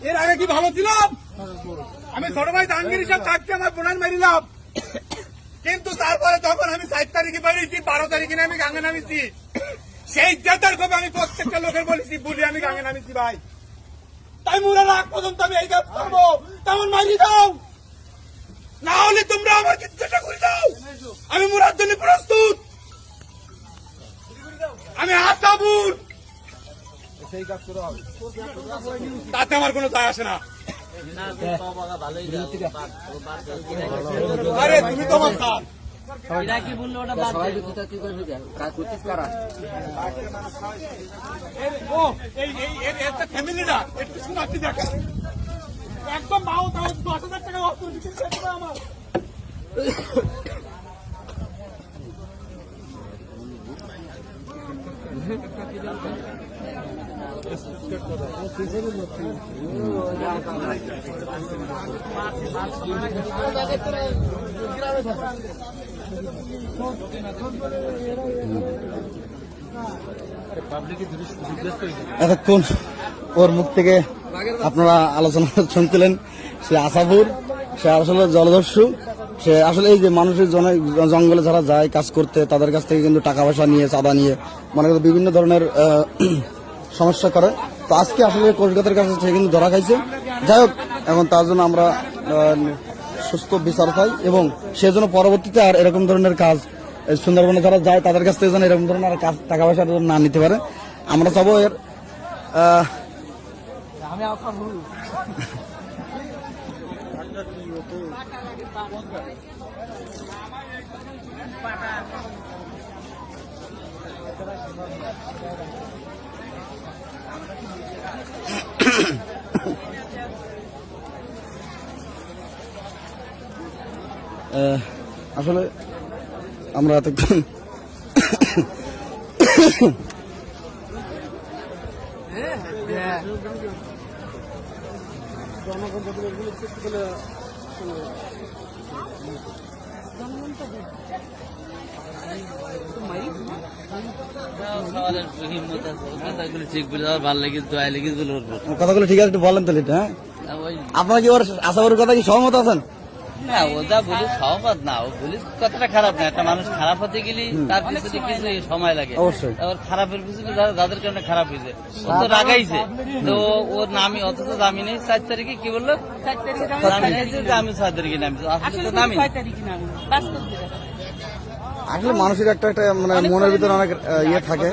এর আগে কি ভালো ছিলাম? আমি ছোট ভাই জাহাঙ্গীর সাহেব থাকতে আমার বোনার মারিলাম, কিন্তু তারপরে যখন আমি 7 তারিখে বেরিয়েছি, 12 তারিখে আমি গাঙ্গে নামিছি, সেই জেতার কবে আমি প্রত্যেকটা লোকের বলেছি বলি আমি গাঙ্গে নামিছি ভাই। তাই মুরার আগ পর্যন্ত আমি এই কাজ করবো, তেমন মারি দাও, না হলে তোমরা আমার কিছু চেষ্টা করে দাও। আমি মুরার জন্য প্রস্তুত, আমি আসাবুর, তাতে আমার কোনো যায় আসে না। আরে তুমি তোমার স্যার কি বললো ওটা ফ্যামিলিটা একটু শোনাচ্ছি দেখ, একদম 10,000 টাকা অস্ত্র দিচ্ছে আমার। এতক্ষণ ওর মুখ থেকে আপনারা আলোচনা শুনছিলেন। সে আসাবুর, সে আসলে জলদস্যু, সে আসলে এই যে মানুষের জঙ্গলে যারা যায় কাজ করতে তাদের কাছ থেকে কিন্তু টাকা পয়সা নিয়ে, চাঁদা নিয়ে মনে করেন বিভিন্ন ধরনের সমস্যা করে। তো আজকে আসলে কলকাতার কাছে সে কিন্তু ধরা খাইছে। যাই হোক, এখন তার জন্য আমরা সুস্থ বিচার চাই এবং সেজন্য পরবর্তীতে আর এরকম ধরনের কাজ সুন্দরবনে যারা যায় তাদের কাছ থেকে যেন এরকম ধরনের টাকা পয়সা না নিতে পারে। আমরা চাবো এর আসলে আমরা এতক্ষণ কথাগুলো ঠিক আছে, একটু বলেন তাহলে। হ্যাঁ, আপনারা কি ওর আশাবাড়ির কথা কি সহমত আছেন? না, ও যা বলি সহমত না, ও বলি কথাটা খারাপ না। একটা মানুষ খারাপ হতে গেলে তার পিছনে কিছু সময় লাগে। অবশ্যই ওর খারাপের পিছনে যাদের কারণে খারাপ হয়েছে, ও তো রাগাইছে। তো ওর নামি অথচ দামি নেই 4 তারিখে, কি বললো দামি নেইছে যে আমি 6 তারিখে নামি, আসলে তো নামি। আসলে মানুষের একটা একটা মানে মনের ভিতরে অনেক ইয়ে থাকে।